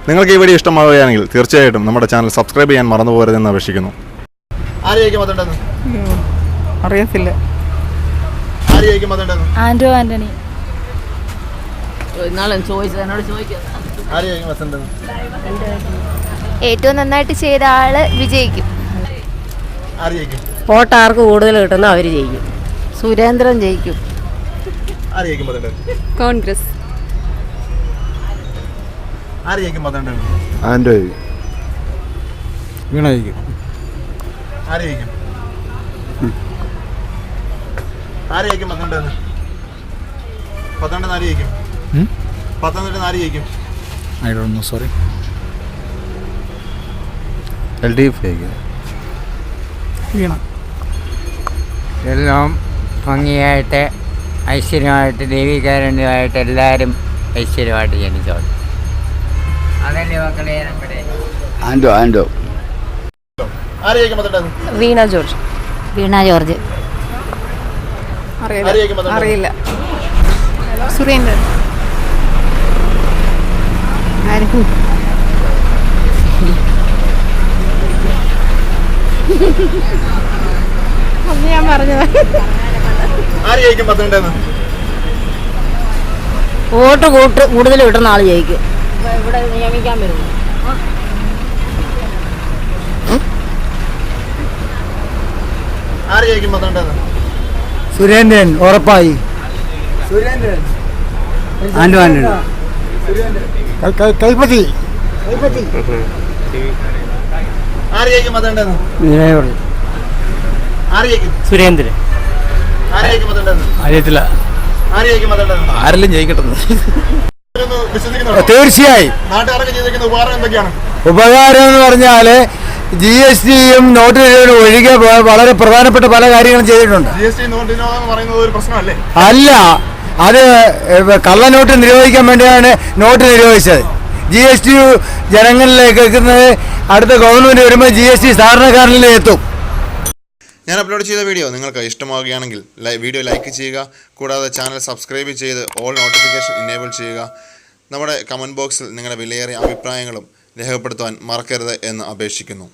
നിങ്ങൾക്ക് ഈ വീഡിയോ ഇഷ്ടമാവുകയാണെങ്കിൽ തീർച്ചയായിട്ടും നമ്മുടെ ചാനൽ സബ്സ്ക്രൈബ് ചെയ്യാൻ മറന്നു പോകരുതെന്ന് അപേക്ഷിക്കുന്നു. അറിയത്തില്ല. ആൻഡ്രോ ആന്റണി. ഏറ്റവും നന്നായിട്ട് ചെയ്ത ആള് വിജയിക്കും. വോട്ട് ആർക്ക് കൂടുതൽ കിട്ടുന്നോ അവര് ജയിക്കും. സുരേന്ദ്രൻ ജയിക്കും. കോൺഗ്രസ്. ആൻഡ്രോ വീണ ജയിക്കും. സോറി LDF വീണ. എല്ലാം ഭംഗിയായിട്ട് ഐശ്വര്യമായിട്ട് ദേവീകാരുണ്യമായിട്ട് എല്ലാവരും ഐശ്വര്യമായിട്ട് ജനിച്ചോളൂ. അതല്ലേ മക്കളെ നമ്മുടെ ആൻഡ്രോ വീണ ജോർജ്. വീണ ജോർജ്. അറിയില്ല. സുരേന്ദ്രൻ. ഞാൻ പറഞ്ഞത് വോട്ട് കൂടുതൽ കിട്ടുന്ന ആള് ജയിക്കും. ഇവിടെ നിയമിക്കാൻ വരുന്നു. സുരേന്ദ്രൻ ഉറപ്പായി. കൈപ്പത്തി. സുരേന്ദ്രൻ. അറിയത്തില്ല. ആരെല്ലാം ജയിക്കട്ടെ. തീർച്ചയായും ഉപകാരം എന്ന് പറഞ്ഞാല് GSTയും നോട്ട് നിരോധനവും ഒഴികെ വളരെ പ്രധാനപ്പെട്ട പല കാര്യങ്ങളും ചെയ്തിട്ടുണ്ട്. അല്ല, അത് കള്ളനോട്ട് നിരോധിക്കാൻ വേണ്ടിയാണ് നോട്ട് നിരോധിച്ചത്. GST ജനങ്ങളിലേക്ക് എത്തുന്നത് അടുത്ത ഗവൺമെന്റ് വരുമ്പോൾ GST സാധാരണക്കാരനിൽ എത്തും. ഞാൻ അപ്ലോഡ് ചെയ്ത വീഡിയോ നിങ്ങൾക്ക് ഇഷ്ടമാവുകയാണെങ്കിൽ വീഡിയോ ലൈക്ക് ചെയ്യുക. കൂടാതെ ചാനൽ സബ്സ്ക്രൈബ് ചെയ്ത് ഓൾ നോട്ടിഫിക്കേഷൻ ഇനേബിൾ ചെയ്യുക. നമ്മുടെ കമൻറ്റ് ബോക്സിൽ നിങ്ങളുടെ വിലയേറിയ അഭിപ്രായങ്ങളും രേഖപ്പെടുത്തുവാൻ മറക്കരുത് എന്ന് അപേക്ഷിക്കുന്നു.